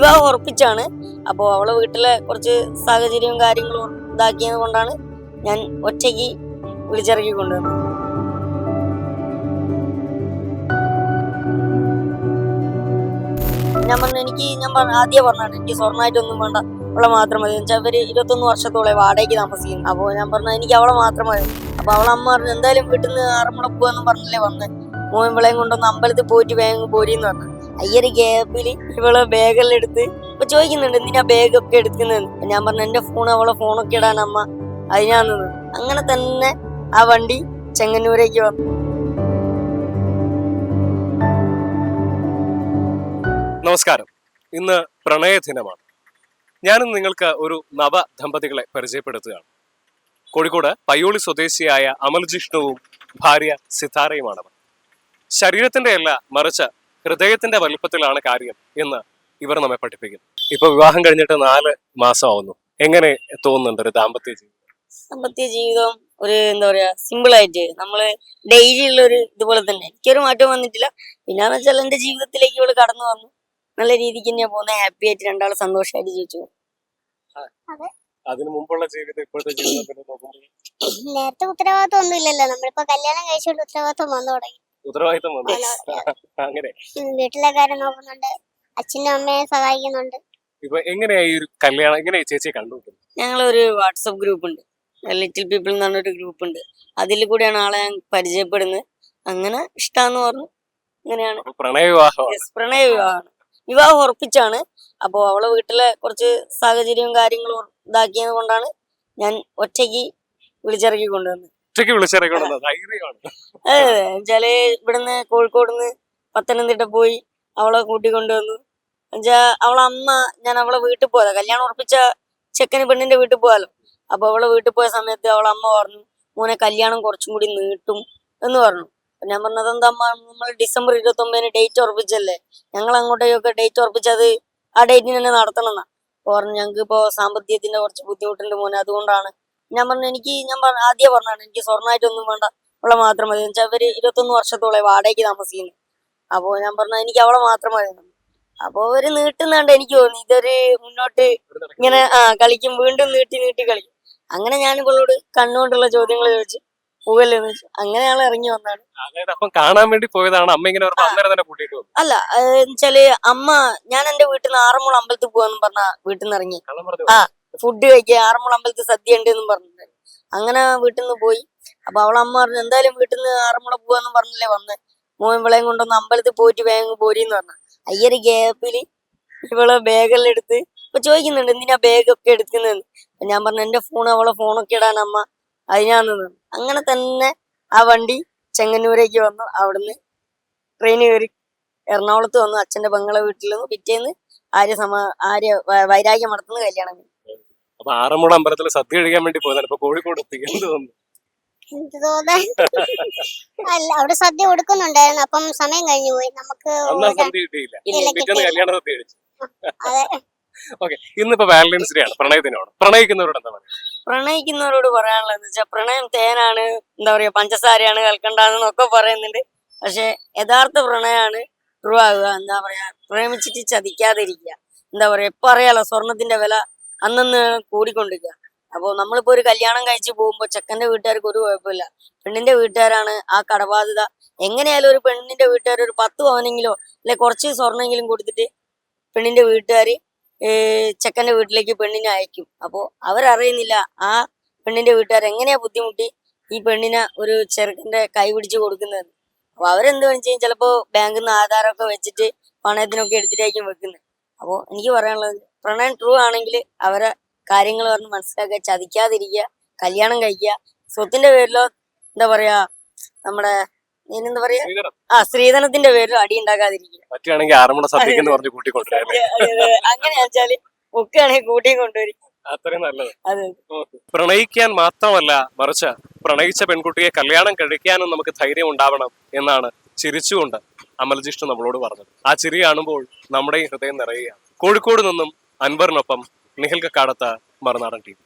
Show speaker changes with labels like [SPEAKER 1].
[SPEAKER 1] വിവാഹം ഉറപ്പിച്ചാണ്. അപ്പോൾ അവളെ വീട്ടിലെ കുറച്ച് സാഹചര്യവും കാര്യങ്ങളും ഇതാക്കിയത് കൊണ്ടാണ് ഞാൻ ഒറ്റയ്ക്ക് വിളിച്ചിറക്കി കൊണ്ടുവന്നത്. ഞാൻ ആദ്യം പറഞ്ഞാണ് എനിക്ക് സ്വർണ്ണമായിട്ടൊന്നും വേണ്ട, അവളെ മാത്രം മതി. വെച്ചാൽ അവര് 21 വർഷത്തോളം വാടകയ്ക്ക് താമസിക്കുന്നു. അപ്പോൾ ഞാൻ പറഞ്ഞു എനിക്ക് അവളെ മാത്രം മതി. അപ്പൊ അവളെ അമ്മ പറഞ്ഞു എന്തായാലും വീട്ടിൽ നിന്ന് ആറന്മുള പോവാന്ന് പറഞ്ഞല്ലേ വന്ന്, മോൻ വിളയും കൊണ്ടൊന്ന് അമ്പലത്തിൽ പോയിട്ട് വേഗം പോരിന്ന് പറഞ്ഞു. അയ്യൊരു ഗ്യാപ്പില് ഇവളെ ബാഗെല്ലാം എടുത്ത് ഇപ്പൊ ചോദിക്കുന്നുണ്ട് എന്തിനാ ബാഗൊക്കെ എടുക്കുന്നതെന്ന്. ഞാൻ പറഞ്ഞു എന്റെ ഫോൺ, അവളെ ഫോണൊക്കെ ഇടാൻ അമ്മ അതിനാന്ന്. അങ്ങനെ തന്നെ ആ വണ്ടി ചെങ്ങന്നൂരേക്ക് വന്നു.
[SPEAKER 2] നമസ്കാരം. ഇന്ന് പ്രണയ ദിനമാണ്. ഞാനും നിങ്ങൾക്ക് ഒരു നവ ദമ്പതികളെ പരിചയപ്പെടുത്തുകയാണ്. കോഴിക്കോട് പയ്യോളി സ്വദേശിയായ അമൽജിഷ്ണുവും ഭാര്യ സിതാരയുമാണവർ. ശരീരത്തിന്റെ അല്ല, മറിച്ച് ഹൃദയത്തിന്റെ വലിപ്പത്തിലാണ് കാര്യം എന്ന് ഇവർ നമ്മെ പഠിപ്പിക്കുന്നു. ഇപ്പൊ വിവാഹം കഴിഞ്ഞിട്ട് 4 മാസമാവുന്നു. എങ്ങനെ തോന്നുന്നുണ്ട് ഒരു ദാമ്പത്യ ജീവിതം?
[SPEAKER 1] ദാമ്പത്യ ജീവിതം ഒരു എന്താ പറയാ, സിമ്പിൾ ആയിട്ട് നമ്മള് ഡെയിലി ഉള്ള ഒരു ഇതുപോലെ തന്നെ. എനിക്കൊരു മാറ്റം വന്നിട്ടില്ല. പിന്നെന്ന് വെച്ചാൽ എന്റെ ജീവിതത്തിലേക്ക് ഇവള് കടന്നു വന്നു. നല്ല രീതിക്ക് തന്നെയാ പോകുന്നത്. ഹാപ്പി ആയിട്ട് രണ്ടാളും സന്തോഷമായിട്ട് ജീവിച്ചു.
[SPEAKER 2] അതിനു മുമ്പുള്ള ജീവിതം ഇപ്പോഴത്തെ ജീവിതത്തിൽ
[SPEAKER 3] നേരത്തെ ഉത്തരവാദിത്വം ഒന്നും ഇല്ലല്ലോ. നമ്മളിപ്പോ കല്യാണം കഴിച്ചുകൊണ്ട് ഉത്തരവാദിത്വം വന്നു തുടങ്ങി.
[SPEAKER 2] ഉത്തരവാദിത്തം വന്നു. അങ്ങനെ
[SPEAKER 3] വീട്ടിലെ കാര്യം നോക്കുന്നുണ്ട്, അച്ഛനും അമ്മയെ സഹായിക്കുന്നുണ്ട്.
[SPEAKER 2] ഇപ്പൊ എങ്ങനെയാ ഈ ഒരു കല്യാണം, എങ്ങനെയാ ചേച്ചിയെ കണ്ടുപിടിക്കുന്നത്?
[SPEAKER 1] ഞങ്ങളൊരു വാട്സപ്പ് ഗ്രൂപ്പ് ഉണ്ട്, ലിറ്റിൽ പീപ്പിൾ എന്ന് പറഞ്ഞൊരു ഗ്രൂപ്പ് ഉണ്ട്. അതിൽ കൂടെയാണ് ആളെ ഞാൻ പരിചയപ്പെടുന്നത്. അങ്ങനെ ഇഷ്ടാന്ന് പറഞ്ഞു. അങ്ങനെയാണ്
[SPEAKER 2] പ്രണയ വിവാഹം.
[SPEAKER 1] പ്രണയ വിവാഹമാണ്. വിവാഹം ഉറപ്പിച്ചാണ്. അപ്പോൾ അവളെ വീട്ടിലെ കുറച്ച് സാഹചര്യവും കാര്യങ്ങളും ഇതാക്കിയത് കൊണ്ടാണ് ഞാൻ ഒറ്റയ്ക്ക് വിളിച്ചിറക്കി കൊണ്ടുവന്നത്. എന്നുവെച്ചാല് ഇവിടുന്ന് കോഴിക്കോടുന്ന് പത്തനംതിട്ട പോയി അവളെ കൂട്ടിക്കൊണ്ടുവന്നു. എന്നുവെച്ചാ അവളെ അമ്മ, ഞാൻ അവളെ വീട്ടിൽ പോയതാ, കല്യാണം ഉറപ്പിച്ച ചെക്കന് പെണ്ണിന്റെ വീട്ടിൽ പോകാലോ. അപ്പൊ അവളെ വീട്ടിൽ പോയ സമയത്ത് അവളെ അമ്മ പറഞ്ഞു മോനെ കല്യാണം കുറച്ചും കൂടി നീട്ടും എന്ന് പറഞ്ഞു. ഞാൻ പറഞ്ഞത് എന്താ അമ്മ, നമ്മൾ ഡിസംബർ 29 ഡേറ്റ് ഉറപ്പിച്ചല്ലേ, ഞങ്ങൾ അങ്ങോട്ടേക്കൊക്കെ ഡേറ്റ് ഉറപ്പിച്ചത് ആ ഡേറ്റിന് തന്നെ നടത്തണം എന്നാ പറഞ്ഞു. ഞങ്ങൾക്ക് ഇപ്പോ സാമ്പത്തികത്തിന്റെ കുറച്ച് ബുദ്ധിമുട്ടുണ്ട് മോനെ, അതുകൊണ്ടാണ്. ഞാൻ ആദ്യം പറഞ്ഞാണ് എനിക്ക് സ്വർണ്ണമായിട്ടൊന്നും വേണ്ട, അവളെ മാത്രം മതി. വെച്ചാൽ അവര് 21 വർഷത്തോളം വാടകയ്ക്ക് താമസിക്കുന്നു. അപ്പൊ ഞാൻ പറഞ്ഞ എനിക്ക് അവളെ മാത്രം മതി. അപ്പൊ അവര് നീട്ടുന്നുണ്ട്. എനിക്ക് തോന്നി ഇതൊരു മുന്നോട്ട് ഇങ്ങനെ കളിക്കും, വീണ്ടും നീട്ടി നീട്ടി കളിക്കും. അങ്ങനെ ഞാൻ ഇവളോട് കണ്ണുകൊണ്ടുള്ള ചോദ്യങ്ങൾ ചോദിച്ചു, പോകല്ലെന്ന് വെച്ചു. അങ്ങനെയാണ് ഇറങ്ങി വന്നാണ്.
[SPEAKER 2] കാണാൻ വേണ്ടി പോയതാണ്. അമ്മ ഇങ്ങനെ
[SPEAKER 1] അല്ല, എന്നുവെച്ചാല് അമ്മ, ഞാൻ എന്റെ വീട്ടിൽ നിന്ന് ആറന്മുള അമ്പലത്തിൽ പോവാന്നും പറഞ്ഞ വീട്ടിൽ നിന്ന് ഇറങ്ങി. ഫുഡ് കഴിക്കുക, ആറന്മുള അമ്പലത്തിൽ സദ്യ ഉണ്ട് എന്നും പറഞ്ഞിട്ടുണ്ട്. അങ്ങനെ വീട്ടിൽ നിന്ന് പോയി. അപ്പൊ അവളെ അമ്മ പറഞ്ഞു എന്തായാലും വീട്ടിൽ നിന്ന് ആറന്മുള പോവാന്നും പറഞ്ഞല്ലേ വന്ന്, മോൻ വിളയും കൊണ്ടൊന്ന് അമ്പലത്തിൽ പോയിട്ട് വേഗം പോരിന്ന് പറഞ്ഞു. അയ്യൊരു ഗ്യാപ്പില് ഇവളെ ബാഗെല്ലാം എടുത്ത് ഇപ്പൊ ചോദിക്കുന്നുണ്ട് എന്തിനാ ബാഗൊക്കെ എടുക്കുന്നതെന്ന്. ഞാൻ പറഞ്ഞു എന്റെ ഫോൺ, അവളെ ഫോണൊക്കെ ഇടാൻ അമ്മ അതിനാന്ന്. അങ്ങനെ തന്നെ ആ വണ്ടി ചെങ്ങന്നൂരേക്ക് വന്നു. അവിടുന്ന് ട്രെയിൻ കയറി എറണാകുളത്ത് വന്നു. അച്ഛന്റെ പെങ്ങളെ വീട്ടിൽ നിന്ന് പിറ്റേന്ന് ആര്യ വൈരാഗ്യം നടത്തുന്ന കല്യാണം.
[SPEAKER 2] അപ്പൊ ആറന്മുള അമ്പലത്തിൽ സദ്യ കഴിക്കാൻ വേണ്ടി പോയതാണ്. ഇപ്പൊ കോഴിക്കോട്
[SPEAKER 3] എന്ത് തോന്നാൻ, അല്ല അവിടെ സദ്യ കൊടുക്കുന്നുണ്ടായിരുന്നു. അപ്പം സമയം കഴിഞ്ഞു പോയി. നമുക്ക്
[SPEAKER 2] ഇന്നിപ്പോ വാലന്റൈൻസ് ഡേ ആണ്, പ്രണയത്തിനോട് പ്രണയിക്കുന്നവരോട് എന്താ പറയുക?
[SPEAKER 1] പ്രണയിക്കുന്നവരോട് പറയാനുള്ളതെന്ന് വെച്ചാൽ പ്രണയം തേനാണ്, എന്താ പറയാ, പഞ്ചസാരയാണ്, കൽക്കണ്ടാന്നൊക്കെ പറയുന്നുണ്ട്. പക്ഷെ യഥാർത്ഥ പ്രണയമാണ് ട്രൂ ആകുക. എന്താ പറയാ, പ്രേമിച്ചിട്ട് ചതിക്കാതിരിക്കുക. എന്താ പറയാ, ഇപ്പൊ അറിയാലോ സ്വർണത്തിന്റെ വില അന്നന്ന് കൂടിക്കൊണ്ടിരിക്കുക. അപ്പോൾ നമ്മളിപ്പോ ഒരു കല്യാണം കഴിച്ച് പോകുമ്പോൾ ചെക്കന്റെ വീട്ടുകാർക്ക് ഒരു കുഴപ്പമില്ല, പെണ്ണിന്റെ വീട്ടുകാരാണ് ആ കടബാധ്യത. എങ്ങനെയായാലും ഒരു പെണ്ണിന്റെ വീട്ടുകാർ ഒരു 10 പവനെങ്കിലോ അല്ലെ കുറച്ച് സ്വർണ്ണെങ്കിലും കൊടുത്തിട്ട് പെണ്ണിന്റെ വീട്ടുകാര് ചെക്കന്റെ വീട്ടിലേക്ക് പെണ്ണിനെ അയക്കും. അപ്പോൾ അവരറിയുന്നില്ല ആ പെണ്ണിന്റെ വീട്ടുകാർ എങ്ങനെയാ ബുദ്ധിമുട്ടി ഈ പെണ്ണിനെ ഒരു ചെറുക്കന്റെ കൈ പിടിച്ച് കൊടുക്കുന്നത്. അപ്പൊ അവരെന്ത് വെച്ചാൽ ചിലപ്പോ ബാങ്കിൽ നിന്ന് ആധാരമൊക്കെ വെച്ചിട്ട് പണയത്തിനൊക്കെ എടുത്തിട്ടായിരിക്കും വെക്കുന്നത്. അപ്പോൾ എനിക്ക് പറയാനുള്ളത് പ്രണയം ട്രൂ ആണെങ്കിൽ അവരെ കാര്യങ്ങൾ പറഞ്ഞ് മനസ്സിലാക്കുക, ചതിക്കാതിരിക്കുക, കല്യാണം കഴിക്കുക. സ്വത്തിന്റെ പേരിലോ എന്താ പറയാ, നമ്മുടെ എന്താ പറയാ, സ്ത്രീധനത്തിന്റെ പേരിലോ അടി ഉണ്ടാക്കാതിരിക്കുക. അങ്ങനെ വെച്ചാല് ഒക്കെയാണെങ്കിൽ കൂട്ടിയും കൊണ്ടുവരും.
[SPEAKER 2] അത്രയും നല്ലത്. പ്രണയിക്കാൻ മാത്രമല്ല, മറിച്ച് പ്രണയിച്ച പെൺകുട്ടിയെ കല്യാണം കഴിക്കാനും നമുക്ക് ധൈര്യം ഉണ്ടാവണം എന്നാണ് ചിരിച്ചുകൊണ്ട് അമൽജിഷ്ണു നമ്മളോട് പറഞ്ഞത്. ആ ചിരി കാണുമ്പോൾ നമ്മുടെ ഹൃദയം നിറയുകയാണ്. കോഴിക്കോട് നിന്നും അൻവറിനൊപ്പം നിഖിൽ കക്കാടത്ത്, മറുനാടൻ TV.